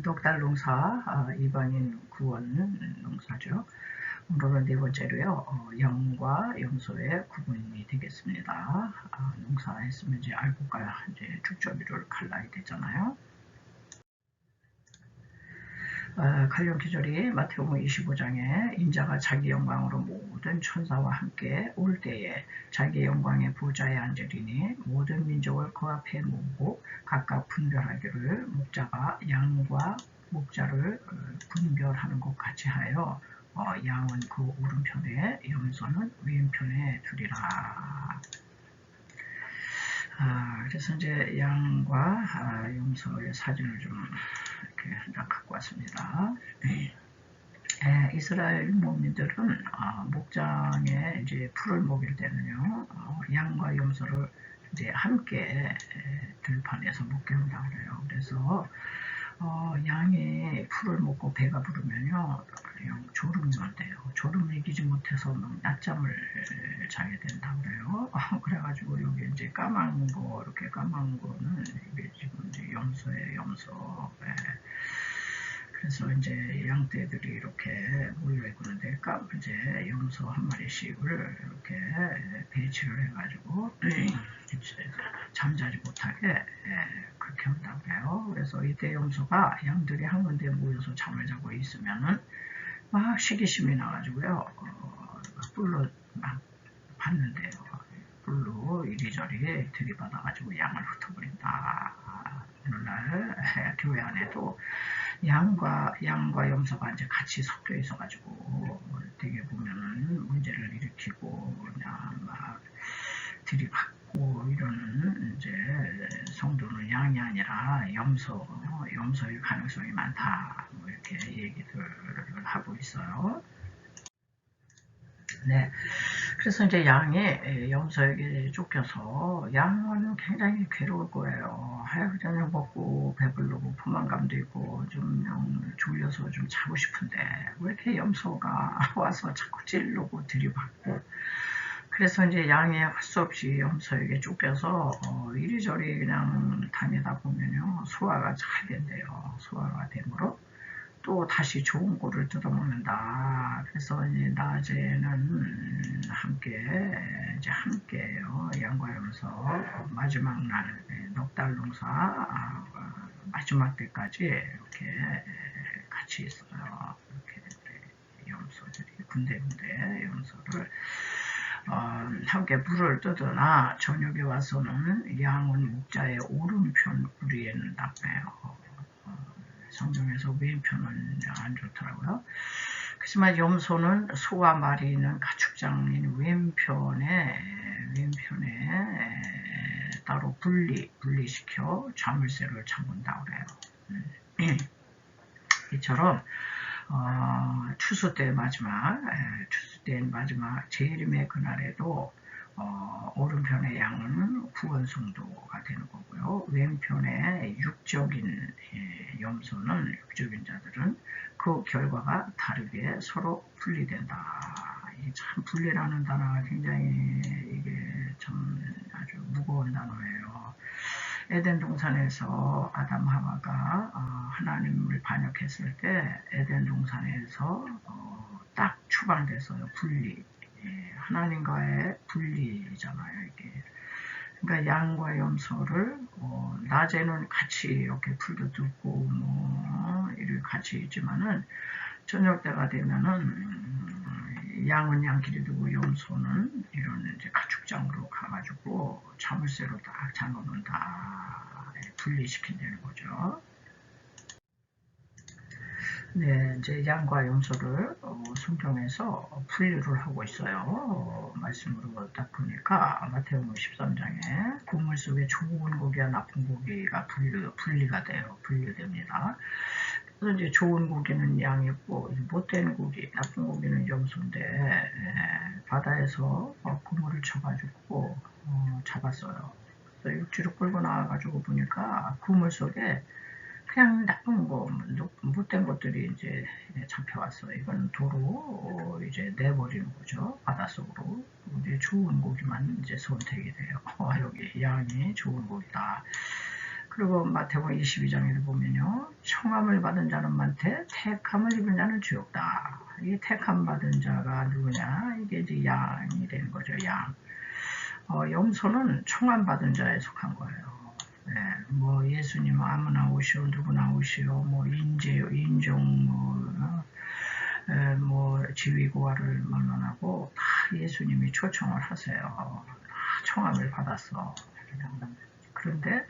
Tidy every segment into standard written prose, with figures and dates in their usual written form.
녹달 농사 이방인 구원 농사죠. 오늘은 네 번째로요. 양과 염소의 구분이 되겠습니다. 농사했으면 이제 알곡과 이제 죽저기를 갈라야 되잖아요. 칼륨 기절이 마태복음 25장에 인자가 자기 영광으로 모든 천사와 함께 올 때에 자기 영광의 보좌에 앉으리니 모든 민족을 그 앞에 모으고 각각 분별하기를 목자가 양과 목자를 분별하는 것 같이 하여 양은 그 오른편에 염소는 왼편에 두리라. 그래서 이제 양과 염소의 사진을 좀 이렇게 한장 갖고 왔습니다. 이스라엘 농민들은 목장에 이제 풀을 먹일 때는요, 양과 염소를 이제 함께 들판에서 먹게 한다고 그래요. 그래서 양이 풀을 먹고 배가 부르면요, 졸음이 온대요. 졸음을 이기지 못해서 낮잠을 자게 된다고 그래요. 그래가지고 여기 이제 까만 거, 이렇게 까만 거는 이게 지금 이제 염소예요, 염소. 그래서 이제 양떼들이 이렇게 모여있는데 이제 염소 한 마리씩을 이렇게 배치를 해가지고 잠자지 못하게 그렇게 한다고 해요. 그래서 이때 염소가 양들이 한 군데 모여서 잠을 자고 있으면은 막 시기심이 나가지고요, 뿔로 막 봤는데요. 뿔로 이리저리 들이받아가지고 양을 흩어버린다. 오늘날 교회 안에도 양과 염소가 이제 같이 섞여 있어가지고 되게 보면은 문제를 일으키고 그냥 막 들이받고 이러는 이제 성도는 양이 아니라 염소일 가능성이 많다. 뭐 이렇게 얘기들을 하고 있어요. 네. 그래서 이제 양이 염소에게 쫓겨서 양은 굉장히 괴로울 거예요. 하얗게 저녁 먹고 배부르고 포만감도 있고 좀 졸려서 좀 자고 싶은데 왜 이렇게 염소가 와서 자꾸 찌르고 들이받고, 그래서 이제 양이 할 수 없이 염소에게 쫓겨서 이리저리 그냥 다니다 보면요, 소화가 잘 된대요. 소화가 되므로 또 다시 좋은 꼴을 뜯어먹는다. 그래서 이제 낮에는 함께요. 양과 염소 마지막 날 넉달 농사 마지막 때까지 이렇게 같이 있어요. 이렇게 염소들이 군데군데 염소를 함께 물을 뜨거나 저녁에 와서는 양은 목자의 오른편 우리에 납해요. 성경에서 왼편은 안 좋더라고요. 그렇지만 염소는 소와 말이 있는 가축장인 왼편에 따로 분리시켜 자물쇠를 잠근다고 그래요. 이처럼 추수 때 마지막 재림의 그날에도 오른편의 양은 구원성도가 되는 거고요. 왼편의 육적인 육적인 자들은 그 결과가 다르게 서로 분리된다. 참 분리라는 단어가 굉장히 이게 참 아주 무거운 단어예요. 에덴 동산에서 아담 하와가 하나님을 반역했을 때 에덴 동산에서 딱 추방돼서요, 분리. 하나님과의 분리잖아요, 이게. 그러니까 양과 염소를 낮에는 같이 이렇게 풀도 뜯고 이렇게 같이 있지만은 저녁 때가 되면은 양은 양끼리 두고 염소는 이런 이제 가축장으로 가가지고 자물쇠로 딱 잠궈놓는다. 분리시킨다는 거죠. 네, 이제 양과 염소를 성경에서 분류를 하고 있어요. 말씀으로 딱 보니까 마태복음 13장에 곡물 속에 좋은 고기와 나쁜 고기가 분리가 돼요. 분류됩니다. 그래서 이제 좋은 고기는 양이고 못된 고기, 나쁜 고기는 염소인데 바다에서 그물을 쳐가지고 잡았어요. 그래서 육지로 끌고 나와가지고 보니까 그물 속에 그냥 나쁜 거, 못된 것들이 이제 잡혀왔어요. 이건 도로 이제 내버리는 거죠. 바닷속으로. 이제 좋은 고기만 이제 선택이 돼요. 여기 양이 좋은 고기다. 그리고 마태복음 22장에도 보면요. 청함을 받은 자는 많되 택함을 입은 자는 주없다. 이 택함 받은 자가 누구냐? 이게 이제 양이 되는 거죠. 양. 염소는 청함 받은 자에 속한 거예요. 네, 뭐 예수님 아무나 오시오, 누구나 오시오, 뭐 인종, 뭐 지위고하를 막론하고 다 예수님이 초청을 하세요. 다 청함을 받았어. 그런데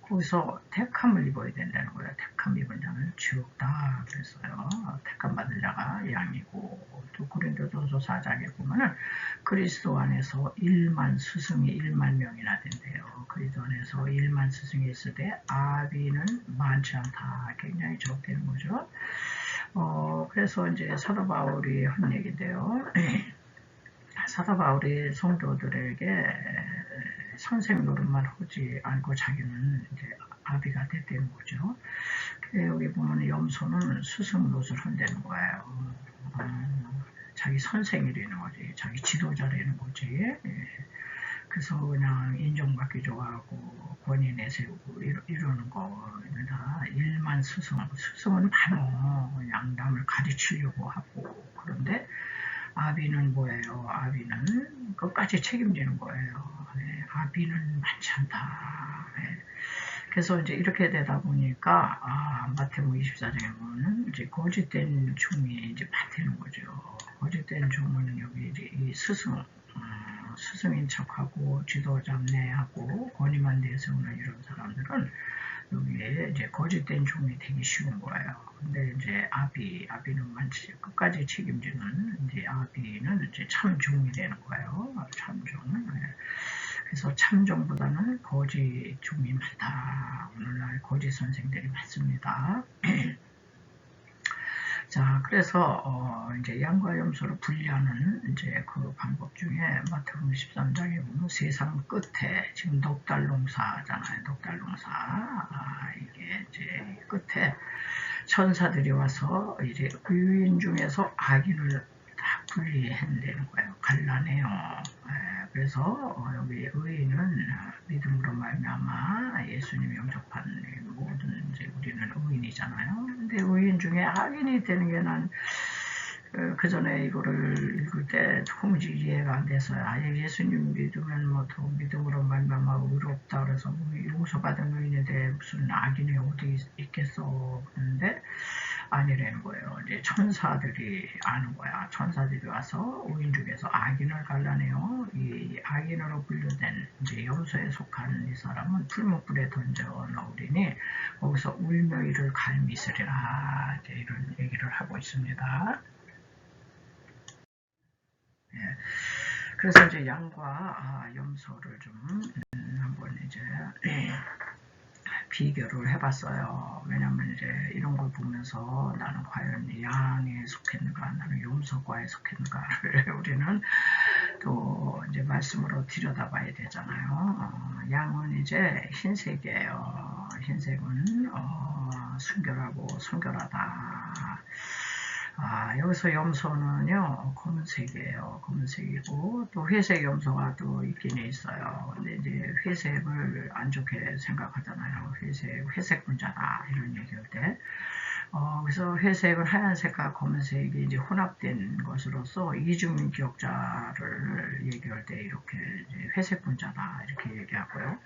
거기서 택함을 입어야 된다는 거예요. 택함 입은 자는 지옥다 그랬어요. 택함 받은 자가 양이고, 또 고린도전서 4장에 보면은 그리스도 안에서 1만 스승이 1만 명이나 된대요. 그리스도 안에서 1만 스승이 있을 때 아비는 많지 않다. 굉장히 적다는 거죠. 그래서 이제 사도 바울이 한 얘기인데요. 사도 바울이 성도들에게 선생 노릇만 하지 않고 자기는 이제 아비가 됐다는 거죠. 여기 보면 염소는 스승 노릇을 한다는 거예요. 자기 선생이 되는 거지, 자기 지도자라는 거지. 그래서 그냥 인정받기 좋아하고 권위 내세우고 이러는 거입니다. 일만 스승은 바로 양담을 가르치려고 하고, 그런데 아비는 뭐예요? 아비는 끝까지 책임지는 거예요. 네, 아비는 많지 않다. 네. 그래서 이제 이렇게 되다 보니까 마태복음 24장에 보면 이제 거짓된 종이 이제 받는 거죠. 거짓된 종은 여기 이제 이 스승인 척하고 지도 잡내하고 권위만 내세우는 이런 사람들은 여기에 이제 거짓된 종이 되기 쉬운 거예요. 근데 이제 아비는 많지, 끝까지 책임지는 이제 아비는 이제 참 종이 되는 거예요. 참 종. 그래서 참종보다는 거짓 종이 많다. 오늘날 거짓 선생들이 많습니다. 자, 그래서 이제 양과 염소를 분리하는 이제 그 방법 중에 마태복음 13장에 보면 세상 끝에 지금 녹달농사잖아요. 녹달농사. 이게 이제 끝에 천사들이 와서 이제 의인 중에서 악인을 다 분리해내는 거예요. 갈라내요. 그래서 여기 의인은 믿음으로 말미암아 예수님이 영접한 모든 이제 우리는 의인이잖아요. 근데 의인 중에 악인이 되는 게 난 그 전에 이거를 읽을 때 도무지 이해가 안 돼서요. 아예 예수님 믿으면 뭐 더 믿음으로 말미암아 의롭다 그래서 용서받은 의인인데 무슨 악인이 어디 있겠어 그러는데 아니라는 거예요. 이제 천사들이 아는 거야. 천사들이 와서 의인 중에서 악인을 갈라내요. 이 악인으로 분류된 이제 염소에 속한 이 사람은 풀무불에 던져 넣으리니 거기서 울며 이를 갈미스리라. 이제 이런 얘기를 하고 있습니다. 예. 그래서 이제 양과 염소를 좀 한번 이제 비교를 해봤어요. 왜냐면 이제 이런 걸 보면서 나는 과연 양에 속했는가, 나는 염소과에 속했는가를 우리는 또 이제 말씀으로 들여다봐야 되잖아요. 양은 이제 흰색이에요. 흰색은 순결하고 순결하다. 여기서 염소는요, 검은색이에요. 검은색이고, 또 회색 염소가 또 있긴 있어요. 근데 이제 회색을 안 좋게 생각하잖아요. 회색 분자다. 이런 얘기할 때. 그래서 회색은 하얀색과 검은색이 이제 혼합된 것으로서 이중 기억자를 얘기할 때 이렇게 이제 회색 분자다. 이렇게 얘기하고요.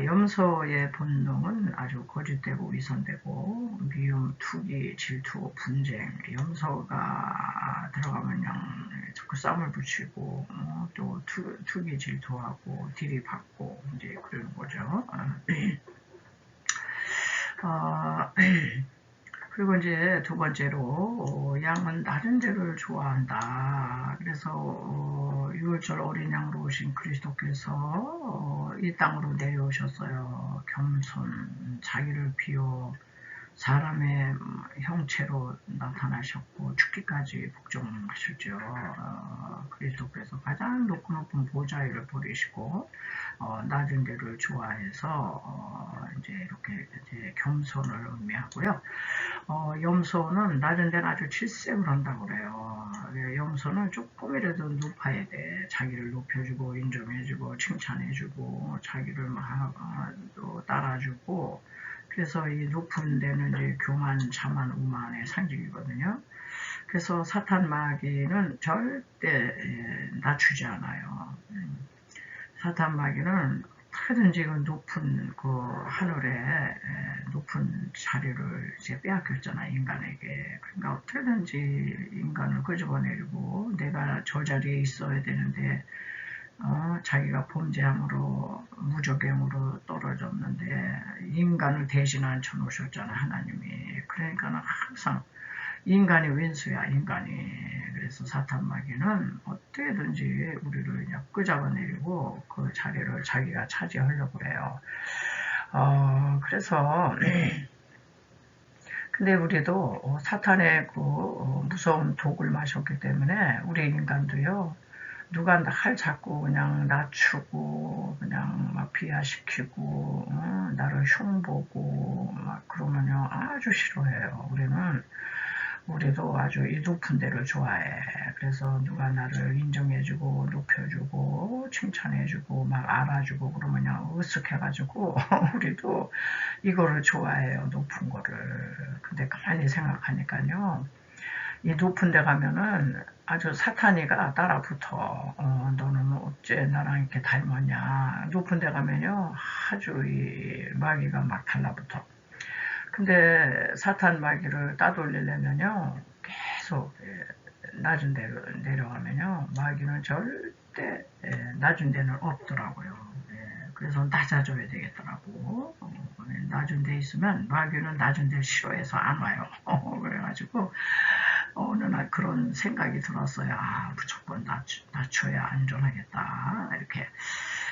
염소의 본능은 아주 거짓되고 위선되고 미움, 투기, 질투, 분쟁. 염소가 들어가면 그냥 자꾸 쌈을 붙이고 또 투기, 질투하고 들이받고 이제 그런 거죠. 그리고 이제 두 번째로 양은 낮은 데를 좋아한다. 그래서 6월절 어린 양으로 오신 그리스도께서 이 땅으로 내려오셨어요. 겸손, 자기를 비워 사람의 형체로 나타나셨고 죽기까지 복종하셨죠. 그리스도께서 가장 높은 보좌를 버리시고 낮은 데를 좋아해서 이제 이렇게 이제 겸손을 의미하고요. 염소는 낮은 데는 아주 질색을 한다고 그래요. 염소는 조금이라도 높아야 돼. 자기를 높여주고 인정해주고 칭찬해주고 자기를 막 또 따라주고, 그래서 이 높은 데는 이제 교만, 자만, 오만의 상징이거든요. 그래서 사탄 마귀는 절대 낮추지 않아요. 사탄 마귀는 어떻게든지 그 높은 그 하늘에 높은 자리를 이제 빼앗겼잖아, 인간에게. 그러니까 어떻게든지 인간을 끄집어내리고 내가 저 자리에 있어야 되는데 자기가 범죄함으로 무적행으로 떨어졌는데 인간을 대신 앉혀놓으셨잖아, 하나님이. 그러니까 항상 인간이 왼수야, 인간이. 그래서 사탄 마귀는 어떻게든지 우리를 그냥 끄잡아내리고 그 자리를 자기가 차지하려고 그래요. 그래서 근데 우리도 사탄의 그 무서운 독을 마셨기 때문에 우리 인간도요, 누가 날 자꾸 그냥 낮추고 그냥 막 비하시키고 나를 흉보고 막 그러면요 아주 싫어해요. 우리도 아주 이 높은 데를 좋아해. 그래서 누가 나를 인정해주고 높여주고 칭찬해주고 막 알아주고 그러면요 으쓱해가지고 우리도 이거를 좋아해요, 높은 거를. 근데 가만히 생각하니까요, 이 높은 데 가면은 아주 사탄이가 따라붙어. 너는 어째 나랑 이렇게 닮았냐. 높은 데 가면요 아주 이 마귀가 막 달라붙어. 근데 사탄 마귀를 따돌리려면요 계속 낮은 데로 내려가면요 마귀는 절대 낮은 데는 없더라고요. 그래서 낮아져야 되겠더라고. 낮은 데 있으면 마귀는 낮은 데 싫어해서 안 와요. 그래가지고 어느 날 그런 생각이 들었어요. 무조건 낮춰야 안전하겠다. 이렇게.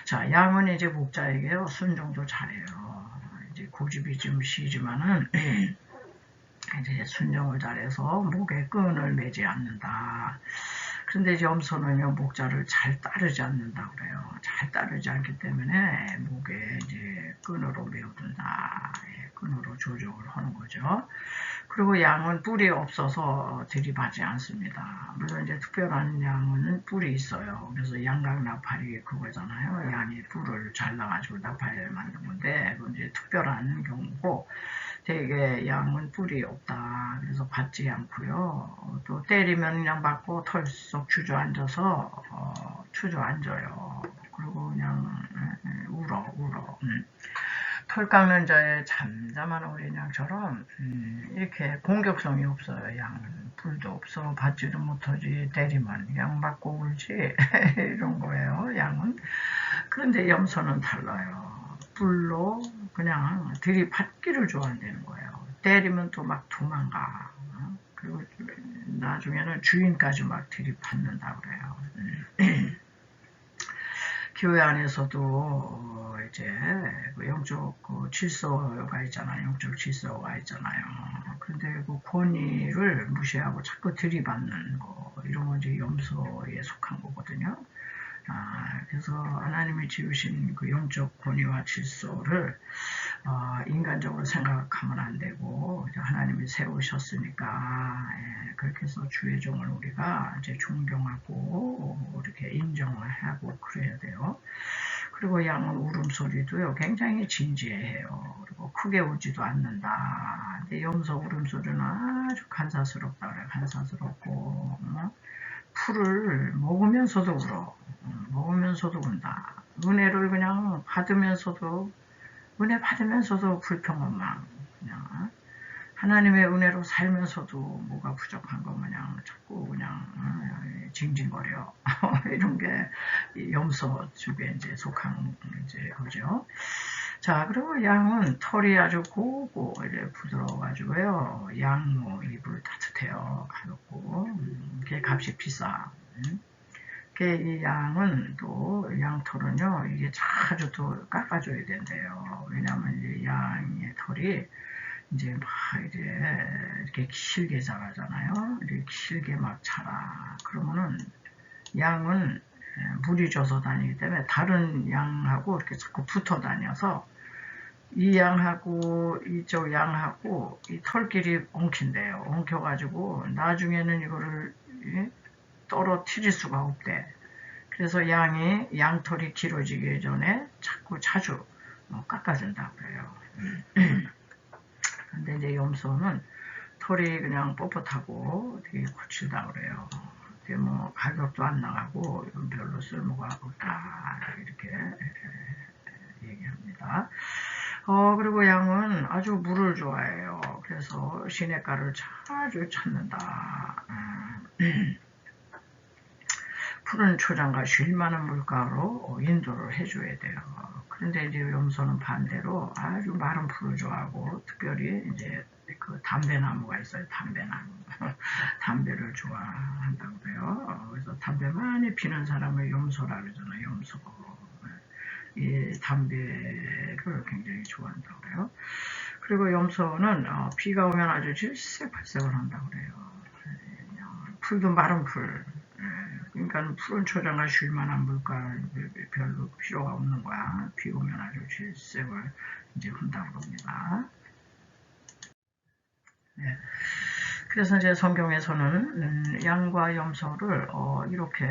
자, 양은 이제 목자에게요 순종도 잘해요. 이제 고집이 좀 시지만은 이제 순종을 잘해서 목에 끈을 매지 않는다. 그런데 이제 염소는요 목자를 잘 따르지 않는다 그래요. 잘 따르지 않기 때문에 목에 이제 끈으로 메어둔다. 끈으로 조종을 하는 거죠. 그리고 양은 뿔이 없어서 들이받지 않습니다. 물론 이제 특별한 양은 뿔이 있어요. 그래서 양각 나팔이 그거잖아요. 양이 뿔을 잘라가지고 나팔을 만든 건데, 그건 이제 특별한 경우고, 되게 양은 뿔이 없다. 그래서 받지 않고요. 또 때리면 그냥 맞고 털썩 주저앉아서 주저앉아요. 그리고 그냥 울어. 털 깎는 자의 잠잠한 어린 양처럼 이렇게 공격성이 없어요. 양은 불도 없어, 받지도 못하지, 때리면 그냥 맞고 울지 이런 거예요, 양은. 그런데 염소는 달라요. 불로 그냥 들이받기를 좋아한다는 거예요. 때리면 또 막 도망가. 그리고 나중에는 주인까지 막 들이받는다 그래요. 교회 안에서도 이제 영적 질서가 있잖아요. 영적 질서가 있잖아요. 그런데 그 권위를 무시하고 자꾸 들이받는 거, 이런 건 이제 염소에 속한 거거든요. 그래서 하나님이 지으신 그 영적 권위와 질서를 인간적으로 생각하면 안 되고 하나님이 세우셨으니까 그렇게 해서 주의 종을 우리가 이제 존경하고 이렇게 인정을 하고 그래야 돼요. 그리고 양은 울음소리도요 굉장히 진지해요. 그리고 크게 울지도 않는다. 근데 염소 울음소리는 아주 간사스럽다 그래. 간사스럽고 풀을 먹으면서도 울어. 먹으면서도 운다. 은혜를 그냥 은혜 받으면서도 불평만 그냥 하나님의 은혜로 살면서도 뭐가 부족한 거 마냥 자꾸 그냥 징징거려. 이런 게 염소 쪽에 이제 속한 이제 거죠. 자, 그리고 양은 털이 아주 고고 이제 부드러워가지고요. 양모 이불 따뜻해요. 가볍고 그게 값이 비싸. 이 양은 또 양털은요 이게 자주 또 깎아줘야 된대요. 왜냐하면 이제 양의 털이 이제 막 이렇게 길게 자라잖아요. 이렇게 길게 막 자라. 그러면은 양은 물이 져서 다니기 때문에 다른 양하고 이렇게 자꾸 붙어 다녀서 이 양하고 이쪽 양하고 이 털끼리 엉킨대요. 엉켜가지고 나중에는 이거를 떨어뜨릴 수가 없대. 그래서 양털이 길어지기 전에 자주 깎아준다고 그래요. 근데 이제 염소는 털이 그냥 뻣뻣하고 되게 거칠다고 그래요. 뭐 가격도 안 나가고 별로 쓸모가 없다 이렇게 얘기합니다. 그리고 양은 아주 물을 좋아해요. 그래서 시냇가를 자주 찾는다. 푸른 초장과 쉴 만한 물가로 인도를 해줘야 돼요. 그런데 이제 염소는 반대로 아주 마른 풀을 좋아하고 특별히 이제 그 담배나무가 있어요. 담배나무. 담배를 좋아한다고 그래요. 그래서 담배 많이 피는 사람을 염소라 그러잖아요. 염소. 이 담배를 굉장히 좋아한다고 그래요. 그리고 염소는 비가 오면 아주 질색팔색을 한다고 그래요. 풀도 마른 풀. 그러니까 푸른 초장과 쉴 만한 물가 별로 필요가 없는 거야. 비 오면 아주 질색을 이제 한다고 합니다. 네. 그래서 이제 성경에서는 양과 염소를 이렇게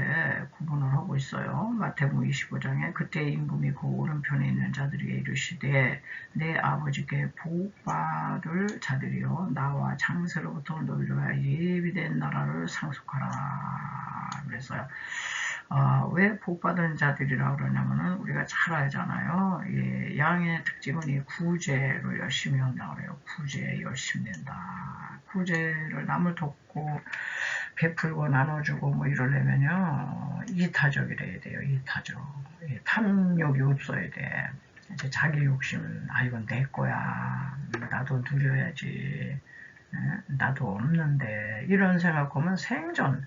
구분을 하고 있어요. 마태복음 25장에 그때 임금이 그 오른편에 있는 자들에게 이르시되 내 아버지께 복받을 자들이여 나와 장세로부터 너희를 위하여 예비된 나라를 상속하라. 그래서요. 왜 복받은 자들이라고 그러냐면은 우리가 잘 알잖아요. 양의 특징은 이 구제를 열심히 한다고 그래요. 구제 열심히 낸다. 구제를 남을 돕고 베풀고 나눠주고 뭐 이러려면요. 이타적이래야 돼요. 이타적. 탐욕이 없어야 돼. 이제 자기 욕심은 이건 내 거야. 나도 누려야지. 나도 없는데 이런 생각하면 생전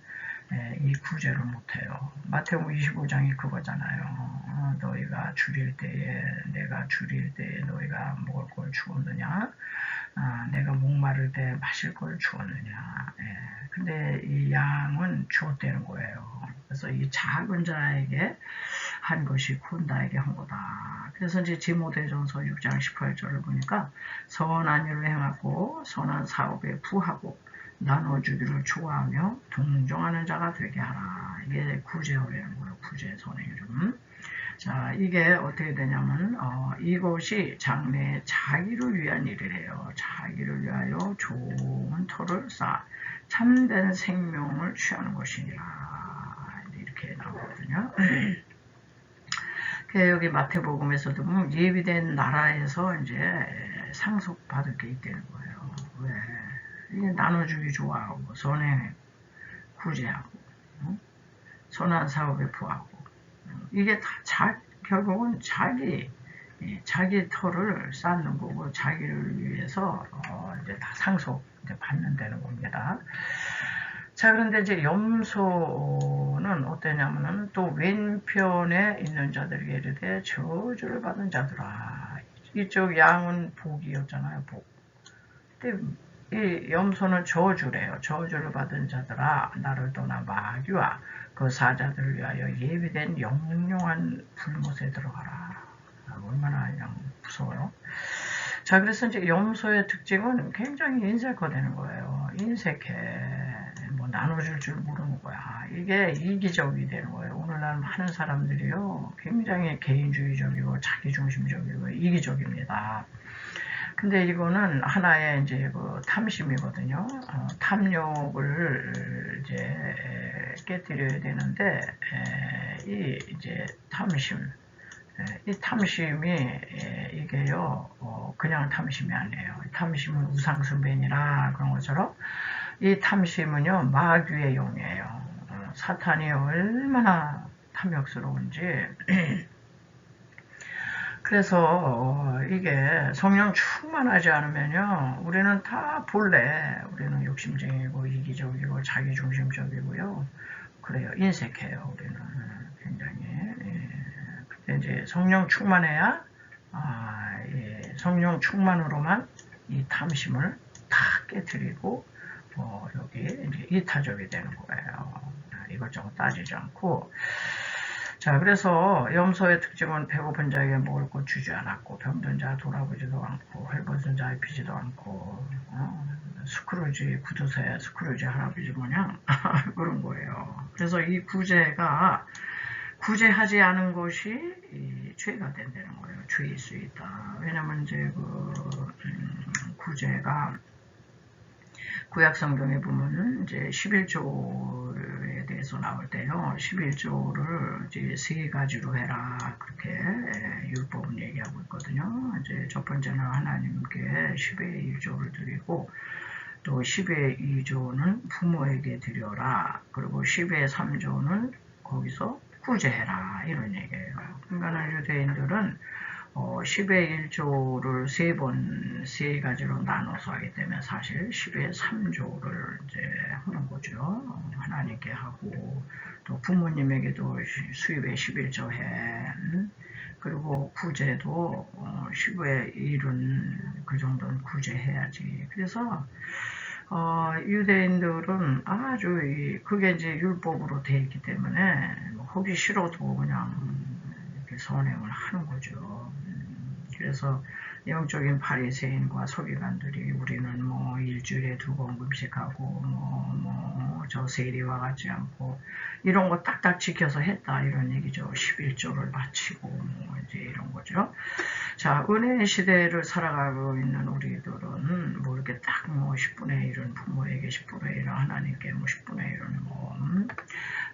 이 구제를 못해요. 마태복음 25장이 그거잖아요. 너희가 줄일 때에 내가 줄일 때에 너희가 먹을 걸 주었느냐? 내가 목마를 때 마실 걸 주었느냐? 근데 이 양은 주었다는 거예요. 그래서 이 작은 자에게 한 것이 큰 자에게 한 거다. 그래서 이제 디모데전서 6장 18절을 보니까 선한 일을 행하고 선한 사업에 부하고 나눠주기를 좋아하며 동정하는 자가 되게 하라. 이게 구제어라는 거예요. 구제 선의 이름. 자, 이게 어떻게 되냐면 이것이 장래에 자기를 위한 일이래요. 자기를 위하여 좋은 터를 쌓아 참된 생명을 취하는 것이니라. 이렇게 나오거든요. 여기 마태복음에서도 보면 예비된 나라에서 이제 상속받을 게 있다는 거예요. 왜? 이게 나눠주기 좋아하고 선행 구제하고 선한 사업에 부하고 이게 다 결국은 자기 터를 쌓는 거고 자기를 위해서 이제 다 상속 이제 받는다는 겁니다. 자, 그런데 이제 염소는 어떠냐면은 또 왼편에 있는 자들에게 이르되 저주를 받은 자들아. 이쪽 양은 복이었잖아요. 복. 근데 이 염소는 저주래요. 저주를 받은 자들아 나를 떠나 마귀와 그 사자들을 위하여 예비된 영영한 불못에 들어가라. 얼마나 그냥 무서워요. 자, 그래서 이제 염소의 특징은 굉장히 인색화되는 거예요. 인색해. 뭐 나눠줄 줄 모르는 거야. 이게 이기적이 되는 거예요. 오늘날 많은 사람들이요. 굉장히 개인주의적이고 자기중심적이고 이기적입니다. 근데 이거는 하나의 이제 그 탐심이거든요. 탐욕을 이제 깨뜨려야 되는데 이제 이 탐심이 이게요 그냥 탐심이 아니에요. 탐심은 우상숭배니라 그런 것처럼 이 탐심은요 마귀의 용이에요. 사탄이 얼마나 탐욕스러운지. 그래서 이게 성령 충만하지 않으면요 우리는 다 본래 우리는 욕심쟁이고 이기적이고 자기중심적이고요 그래요. 인색해요. 우리는 굉장히. 근데 이제 성령 충만해야 성령 충만으로만 이 탐심을 다 깨뜨리고 여기 이제 이타적이 되는 거예요. 이것저것 따지지 않고. 자, 그래서 염소의 특징은 배고픈 자에게 먹을 것 주지 않았고, 병든 자 돌아보지도 않고, 헐벗은 자 입히지도 않고, 스크루지 구두쇠 스크루지 할아버지 모양 그런 거예요. 그래서 이 구제가 구제하지 않은 것이 죄가 된다는 거예요. 죄일 수 있다. 왜냐면 이제 구제가 구약 성경에 보면은 이제 11조에 대해서 나올 때요. 11조를 이제 세 가지로 해라. 그렇게 율법은 얘기하고 있거든요. 이제 첫 번째는 하나님께 10의 1조를 드리고 또 10의 2조는 부모에게 드려라. 그리고 10의 3조는 거기서 구제해라. 이런 얘기예요. 그러니까 유대인들은 10의 1조를 세 가지로 나눠서 하기 때문에 사실 10의 3조를 이제 하는 거죠. 하나님께 하고, 또 부모님에게도 수입의 11조 해. 그리고 구제도 10의 1은 그 정도는 구제해야지. 그래서 유대인들은 아주 그게 이제 율법으로 되어 있기 때문에 하기 싫어도 그냥 이렇게 선행을 하는 거죠. 그래서 영적인 바리새인과 서기관들이 우리는 뭐 일주일에 2번 금식하고 저 세리와 같지 않고 이런 거 딱딱 지켜서 했다 이런 얘기죠. 11조를 바치고 뭐 이제 이런 거죠. 자, 은혜의 시대를 살아가고 있는 우리들은 뭐 이렇게 딱 뭐 10분의 1은 부모에게 10분의 1은 하나님께 뭐 10분의 1은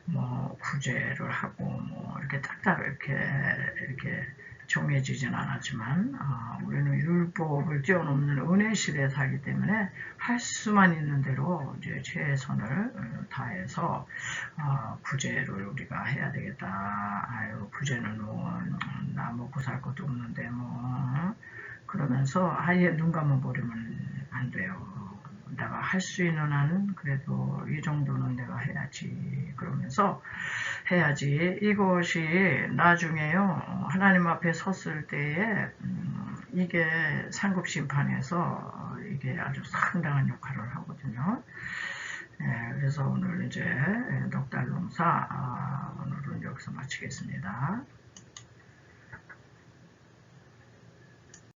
뭐 구제를 하고 뭐 이렇게 딱딱 이렇게 정해지진 않았지만 우리는 율법을 뛰어넘는 은혜 시대에 살기 때문에 할 수만 있는 대로 이제 최선을 다해서 구제를 우리가 해야 되겠다. 아유 구제는 뭐 나 먹고 살 것도 없는데 뭐 그러면서 아예 눈 감아버리면 안 돼요. 내가 할 수 있는 한은 그래도 이 정도는 내가 해야지. 그러면서 해야지. 이것이 나중에요. 하나님 앞에 섰을 때에 이게 상급 심판에서 이게 아주 상당한 역할을 하거든요. 그래서 오늘 이제 넉달 농사 오늘은 여기서 마치겠습니다.